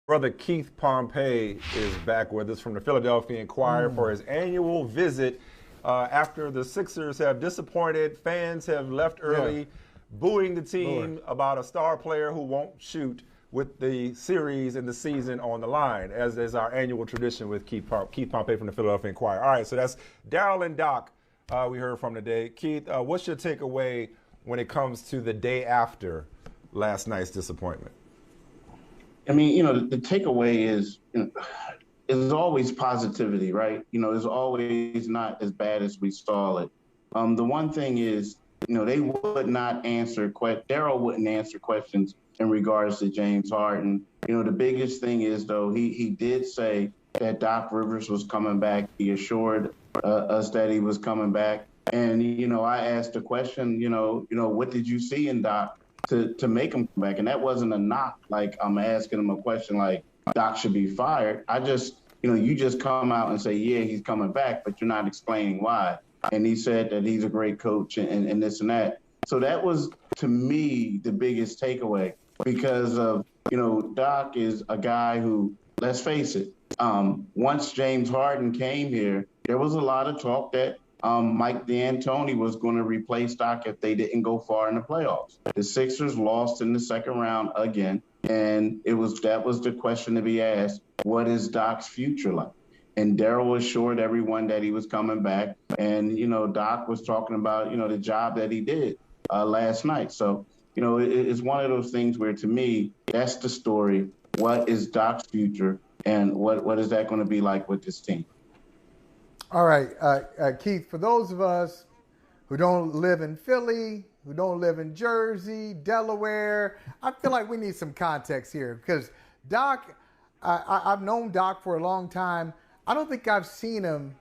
Brother Keith Pompey is back with us from the Philadelphia Inquirer for his annual visit after the Sixers have disappointed. Fans have left early, booing the team about a star player who won't shoot with the series and the season on the line, as is our annual tradition with Keith Pompey from the Philadelphia Inquirer. All right, so that's Daryl and Doc we heard from today. Keith, what's your takeaway when it comes to the day after last night's disappointment? I mean, the takeaway is always positivity, right? It's always not as bad as we saw it. The one thing is, they would not answer Daryl wouldn't answer questions in regards to James Harden. The biggest thing is, though, he did say that Doc Rivers was coming back. He assured us that he was coming back. And, I asked the question, what did you see in Doc to make him come back? And that wasn't a knock, like I'm asking him a question like Doc should be fired. I just, you just come out and say, yeah, he's coming back, but you're not explaining why. And he said that he's a great coach and this and that. So that was, to me, the biggest takeaway because of, Doc is a guy who, let's face it, once James Harden came here, there was a lot of talk that Mike D'Antoni was going to replace Doc if they didn't go far in the playoffs. The Sixers lost in the second round again, and that was the question to be asked: what is Doc's future like? And Daryl assured everyone that he was coming back, and Doc was talking about the job that he did last night. So it's one of those things where, to me, that's the story. What is Doc's future, and what is that going to be like with this team? All right, Keith, for those of us who don't live in Philly, who don't live in Jersey, Delaware, I feel like we need some context here because Doc, I've known Doc for a long time. I don't think I've seen him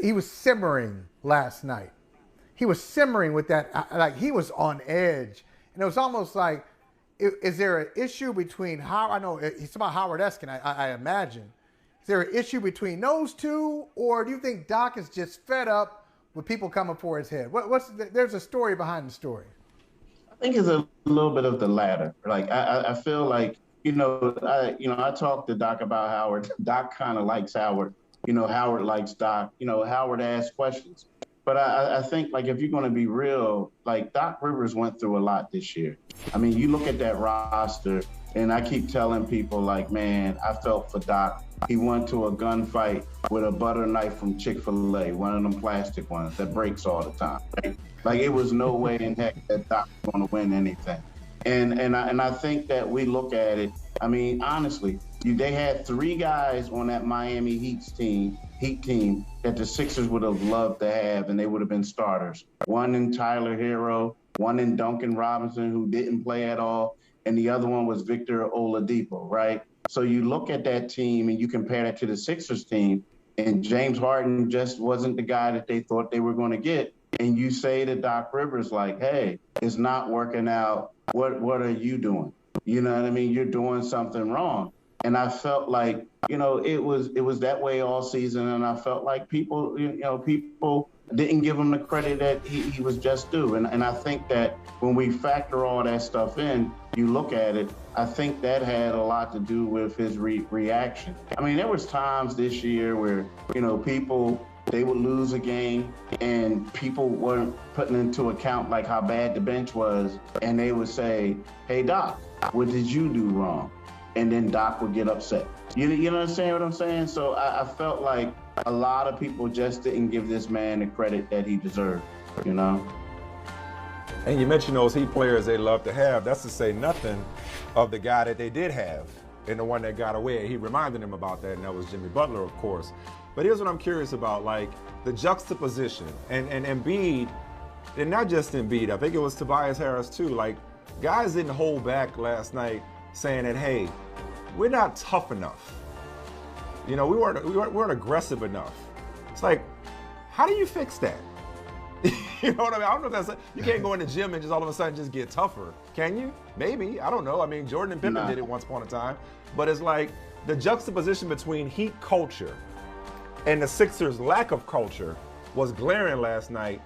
he was simmering last night. He was simmering with that, like he was on edge. And it was almost like, is there an issue between I know he's about Howard Eskin, I imagine. Is there an issue between those two, or do you think Doc is just fed up with people coming for his head? There's a story behind the story. I think it's a little bit of the latter. Like I feel like I talked to Doc about Howard. Doc kind of likes Howard. Howard likes Doc. Howard asks questions. But I think, like, if you're going to be real, like, Doc Rivers went through a lot this year. I mean, you look at that roster, and I keep telling people, like, man, I felt for Doc. He went to a gunfight with a butter knife from Chick-fil-A, one of them plastic ones that breaks all the time. Right? Like, it was no way in heck that Doc was going to win anything. And I think that we look at it, I mean, honestly, they had three guys on that Miami Heat team that the Sixers would have loved to have, and they would have been starters. One in Tyler Hero, one in Duncan Robinson, who didn't play at all, and the other one was Victor Oladipo, right? So you look at that team and you compare that to the Sixers team, and James Harden just wasn't the guy that they thought they were going to get. And you say to Doc Rivers, like, hey, it's not working out. What are you doing? You know what I mean? You're doing something wrong. And I felt like, it was that way all season. And I felt like people didn't give him the credit that he was just due. And I think that when we factor all that stuff in, you look at it, I think that had a lot to do with his reaction. I mean, there was times this year where, they would lose a game and people weren't putting into account like how bad the bench was. And they would say, hey, Doc, what did you do wrong? And then Doc would get upset. You understand what I'm saying? So I felt like a lot of people just didn't give this man the credit that he deserved, And you mentioned those Heat players they love to have. That's to say nothing of the guy that they did have and the one that got away. He reminded them about that, and that was Jimmy Butler, of course. But here's what I'm curious about, like the juxtaposition and Embiid, and not just Embiid, I think it was Tobias Harris too. Like, guys didn't hold back last night saying that, hey, we're not tough enough. We weren't aggressive enough. It's like, how do you fix that? You know what I mean? I don't know if that's you can't go in the gym and just all of a sudden just get tougher, can you? Maybe, I don't know. I mean, Jordan and Pippen did it once upon a time, but it's like the juxtaposition between Heat culture and the Sixers' lack of culture was glaring last night,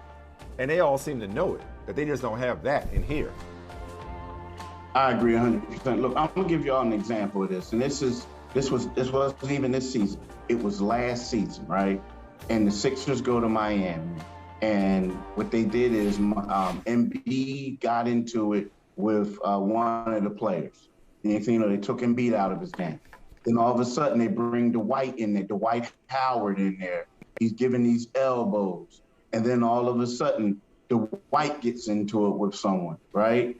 and they all seem to know it, that they just don't have that in here. I agree 100%. Look, I'm gonna give y'all an example of this, and this wasn't even this season. It was last season, right? And the Sixers go to Miami, and what they did is Embiid got into it with one of the players. And, you know, they took Embiid out of his game. Then all of a sudden they bring Dwight in there, Dwight Howard in there. He's giving these elbows, and then all of a sudden Dwight gets into it with someone, right?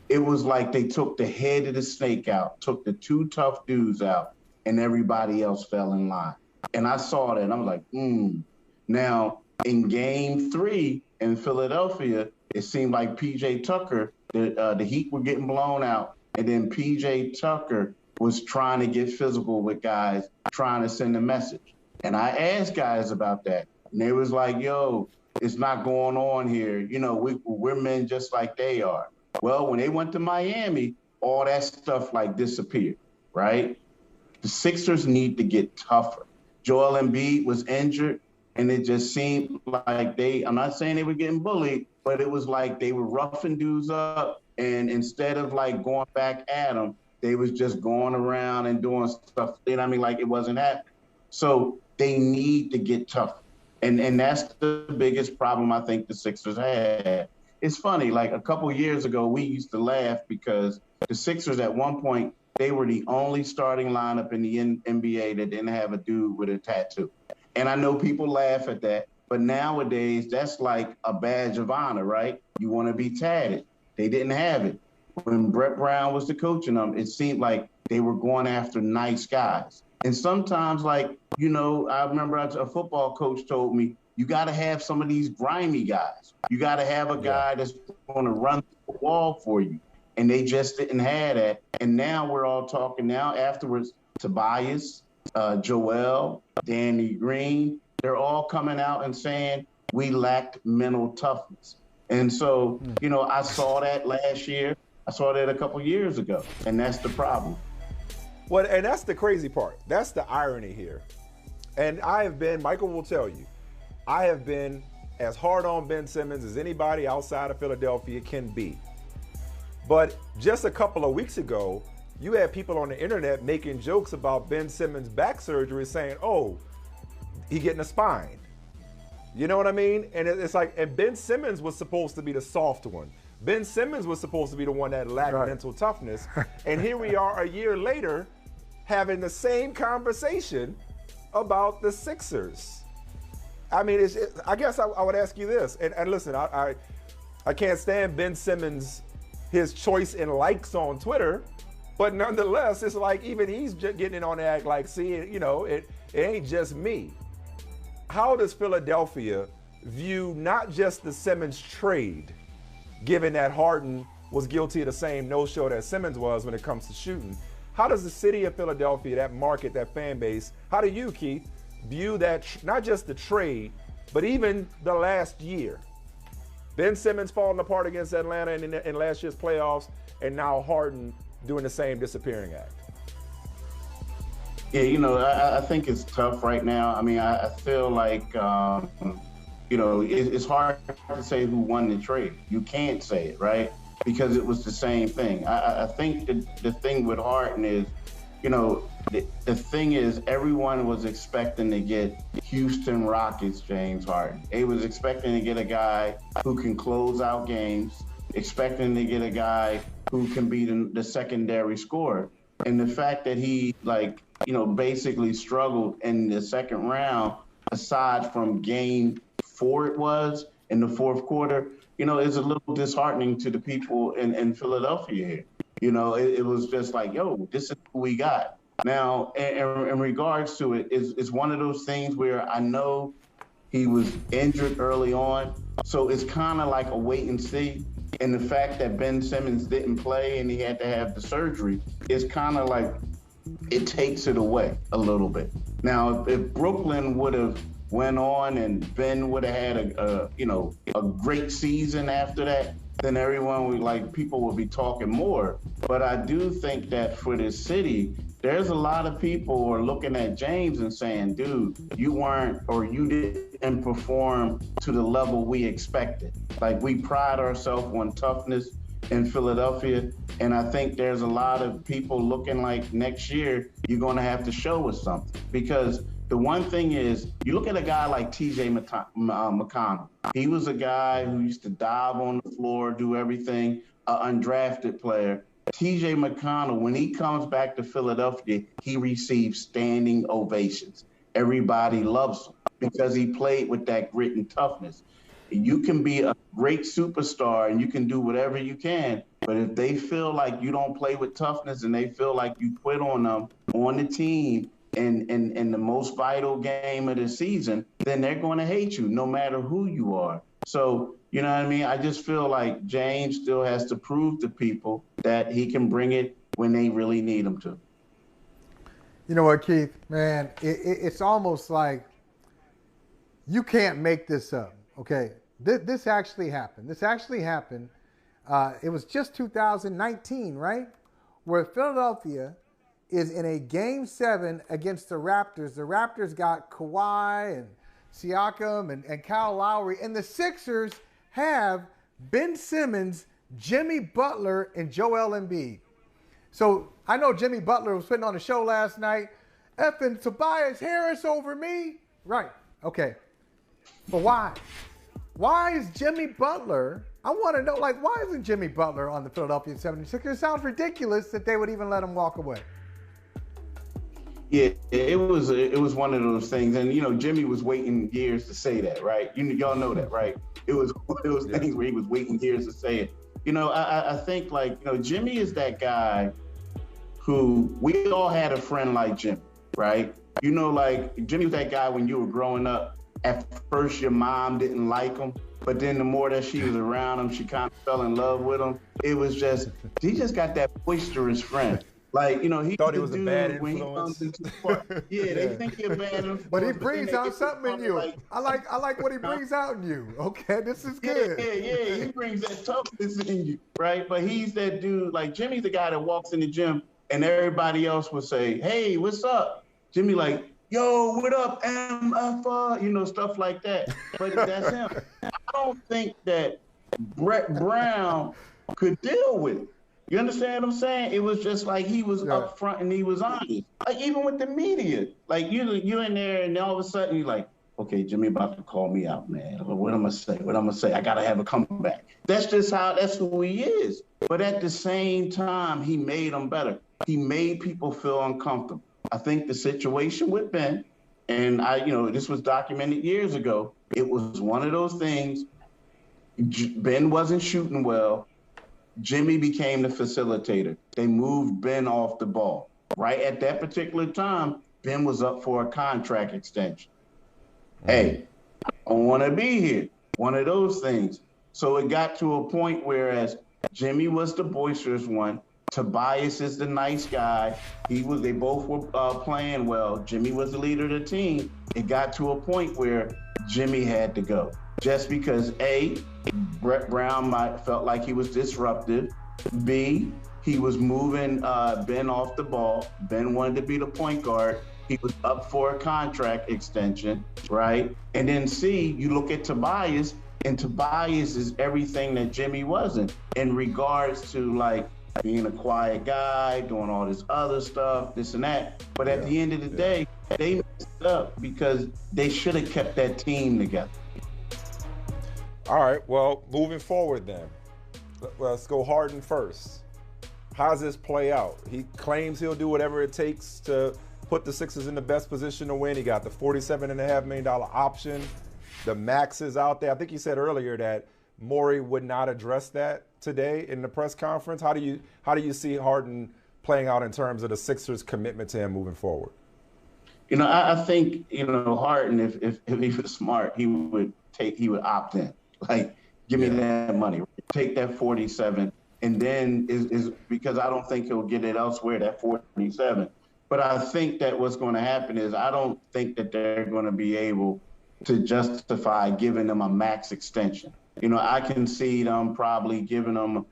It was like they took the head of the snake out, took the two tough dudes out, and everybody else fell in line. And I saw that, and I'm like, Now, in game 3 in Philadelphia, it seemed like P.J. Tucker, the Heat were getting blown out, and then P.J. Tucker was trying to get physical with guys, trying to send a message. And I asked guys about that, and they was like, yo, it's not going on here. You know, we're men just like they are. Well, when they went to Miami, all that stuff like disappeared, right? The Sixers need to get tougher. Joel Embiid was injured, and it just seemed like I'm not saying they were getting bullied, but it was like they were roughing dudes up, and instead of like going back at them, they was just going around and doing stuff, you know what I mean, like it wasn't happening. So they need to get tougher. And that's the biggest problem I think the Sixers had. It's funny, like a couple of years ago, we used to laugh because the Sixers at one point, they were the only starting lineup in the NBA that didn't have a dude with a tattoo. And I know people laugh at that, but nowadays that's like a badge of honor, right? You want to be tatted. They didn't have it. When Brett Brown was the coaching them, it seemed like they were going after nice guys. And sometimes, like, you know, I remember a football coach told me, you got to have some of these grimy guys. You got to have a guy that's going to run the wall for you. And they just didn't have that. And now we're all talking now afterwards, Tobias, Joel, Danny Green, they're all coming out and saying we lacked mental toughness. And so, you know, I saw that last year. I saw that a couple years ago. And that's the problem. Well, and that's the crazy part. That's the irony here. And Michael will tell you, I have been as hard on Ben Simmons as anybody outside of Philadelphia can be. But just a couple of weeks ago, you had people on the internet making jokes about Ben Simmons' back surgery saying, oh, he getting a spine. You know what I mean? And it's like, and Ben Simmons was supposed to be the soft one. Ben Simmons was supposed to be the one that lacked mental toughness. And here we are a year later having the same conversation about the Sixers. I mean, I guess I would ask you this. And listen, I can't stand Ben Simmons, his choice in likes on Twitter. But nonetheless, it's like even he's getting in on the act like, see, you know, it ain't just me. How does Philadelphia view not just the Simmons trade, given that Harden was guilty of the same no-show that Simmons was when it comes to shooting? How does the city of Philadelphia, that market, that fan base, how do you, Keith, view that, not just the trade, but even the last year? Ben Simmons falling apart against Atlanta in last year's playoffs, and now Harden doing the same disappearing act. Yeah, you know, I think it's tough right now. I mean, I feel like, you know, it's hard to say who won the trade. You can't say it, right? Because it was the same thing. I think the thing with Harden is, you know, the thing is everyone was expecting to get Houston Rockets James Harden. They was expecting to get a guy who can close out games, expecting to get a guy who can be the secondary scorer. And the fact that he, like, you know, basically struggled in the second round, aside from game 4 it was, in the fourth quarter, you know, is a little disheartening to the people in Philadelphia here. You know, it was just like, yo, this is who we got. Now, in regards to it, it's one of those things where I know he was injured early on, so it's kind of like a wait and see. And the fact that Ben Simmons didn't play and he had to have the surgery is kind of like, it takes it away a little bit. Now, if Brooklyn would have went on and Ben would have had a great season after that, then everyone would, like, people would be talking more. But I do think that for this city, there's a lot of people who are looking at James and saying, dude, you didn't perform to the level we expected. Like, we pride ourselves on toughness. in Philadelphia. And I think there's a lot of people looking like next year you're going to have to show us something. Because the one thing is, you look at a guy like T.J. McConnell. He was a guy who used to dive on the floor, do everything, an undrafted player. T.J. McConnell, when he comes back to Philadelphia, he receives standing ovations. Everybody loves him because he played with that grit and toughness. You can be a great superstar and you can do whatever you can, but if they feel like you don't play with toughness and they feel like you quit on them on the team in the most vital game of the season, then they're going to hate you no matter who you are. So, you know what I mean? I just feel like James still has to prove to people that he can bring it when they really need him to. You know what, Keith? Man, it's almost like you can't make this up, okay? This actually happened. It was just 2019, right? Where Philadelphia is in a Game 7 against the Raptors. The Raptors got Kawhi and Siakam and Kyle Lowry. And the Sixers have Ben Simmons, Jimmy Butler, and Joel Embiid. So I know Jimmy Butler was sitting on the show last night. Effing Tobias Harris over me? Right. Okay. But why? Why is Jimmy Butler? I want to know, like, why isn't Jimmy Butler on the Philadelphia 76ers? It sounds ridiculous that they would even let him walk away. Yeah, it was one of those things, and you know, Jimmy was waiting years to say that, right? Y'all know that, right? It was things where he was waiting years to say it. You know, I think, like, you know, Jimmy is that guy who, we all had a friend like Jimmy, right? You know, like, Jimmy was that guy when you were growing up. At first, your mom didn't like him, but then the more that she was around him, she kind of fell in love with him. It was just, he just got that boisterous friend. Like, you know, he thought he was a bad influence. When he comes into the park, they think you're a bad influence. But he brings out something in you. Like, I like what he brings out in you. Okay, this is good. Yeah, he brings that toughness in you, right? But he's that dude, like, Jimmy's the guy that walks in the gym and everybody else would say, hey, what's up? Jimmy like, yo, what up, MF? You know, stuff like that. But that's him. I don't think that Brett Brown could deal with it. You understand what I'm saying? It was just like he was up front and he was honest. Like, even with the media, like, you in there and all of a sudden you're like, okay, Jimmy about to call me out, man. What I'm gonna say? I gotta have a comeback. That's who he is. But at the same time, he made them better. He made people feel uncomfortable. I think the situation with Ben, and this was documented years ago, it was one of those things. Ben wasn't shooting well. Jimmy became the facilitator. They moved Ben off the ball. Right at that particular time, Ben was up for a contract extension. Hey, I don't want to be here. One of those things. So it got to a point whereas Jimmy was the boisterous one, Tobias is the nice guy. They both were playing well. Jimmy was the leader of the team. It got to a point where Jimmy had to go. Just because A, Brett Brown felt like he was disruptive. B, he was moving Ben off the ball. Ben wanted to be the point guard. He was up for a contract extension, right? And then C, you look at Tobias, and Tobias is everything that Jimmy wasn't in regards to, like, being a quiet guy, doing all this other stuff, this and that. But at the end of the day, they messed up because they should have kept that team together. All right, well, moving forward then. Let's go Harden first. How does this play out? He claims he'll do whatever it takes to put the Sixers in the best position to win. He got the $47.5 million option. The max is out there. I think he said earlier that Morey would not address that today in the press conference. How do you see Harden playing out in terms of the Sixers' commitment to him moving forward? You know, I think, Harden, if he was smart, he would opt in. Like, give me that money, take that 47, and then is because I don't think he'll get it elsewhere, that 47. But I think that what's going to happen is I don't think that they're going to be able to justify giving them a max extension. I can see them probably giving them,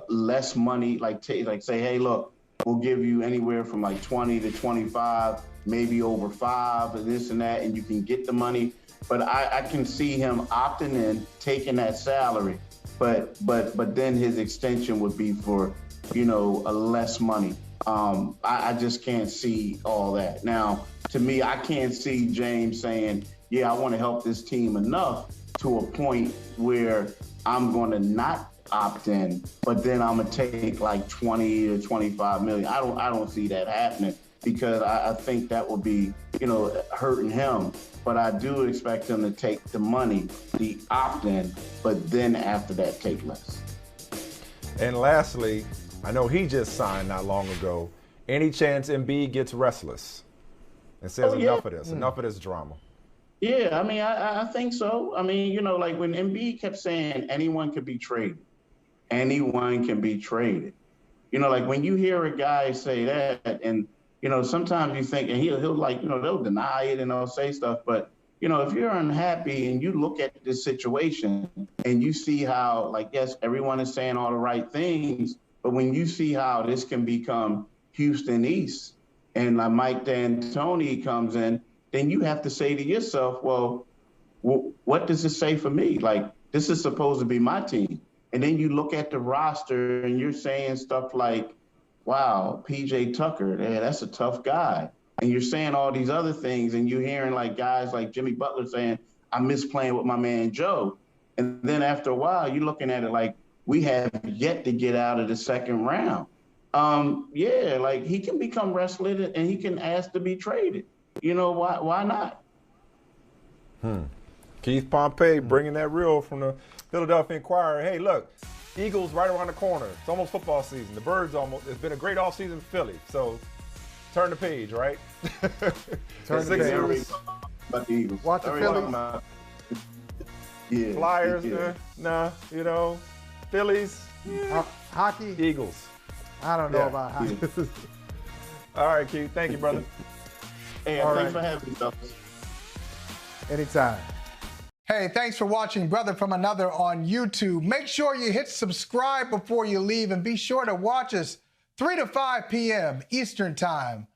less money, like say, hey, look, we'll give you anywhere from like 20 to 25, maybe over 5 and this and that, and you can get the money. But I can see him opting in, taking that salary, but then his extension would be for, you know, a less money. I just can't see all that. Now, to me, I can't see James saying, yeah, I want to help this team enough to a point where I'm going to not opt in, but then I'm going to take like 20 or 25 million. I don't see that happening, because I think that would be, you know, hurting him. But I do expect him to take the money, the opt-in, but then after that, take less. And lastly, I know he just signed not long ago. Any chance Embiid gets restless and says enough of this drama? Yeah, I mean, I think so. I mean, you know, like when Embiid kept saying anyone could be traded, anyone can be traded. You know, like when you hear a guy say that, and you know, sometimes you think, and he'll like, you know, they'll deny it and they'll say stuff, but you know, if you're unhappy and you look at this situation and you see how, like, yes, everyone is saying all the right things, but when you see how this can become Houston East and like Mike D'Antoni comes in, then you have to say to yourself, well, what does it say for me? Like, this is supposed to be my team. And then you look at the roster and you're saying stuff like, wow, PJ Tucker, yeah, that's a tough guy. And you're saying all these other things, and you're hearing like guys like Jimmy Butler saying, I miss playing with my man Joe. And then after a while, you're looking at it like, we have yet to get out of the second round. Yeah, like he can become restless and he can ask to be traded. You know, why not? Keith Pompey bringing that real from the Philadelphia Inquirer. Hey, look, Eagles right around the corner. It's almost football season. The Birds almost. It's been a great offseason for Philly. So turn the page, right? Turn the page. About the Eagles. Watch the Phillies. Yeah, Flyers, yeah. nah, you know, Phillies, hockey, Eagles. I don't know about hockey. Yeah. All right, Keith. Thank you, brother. Hey, thanks for having me, fellas. Anytime. Hey, thanks for watching Brother from Another on YouTube. Make sure you hit subscribe before you leave, and be sure to watch us 3 to 5 p.m. Eastern Time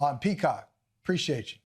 on Peacock. Appreciate you.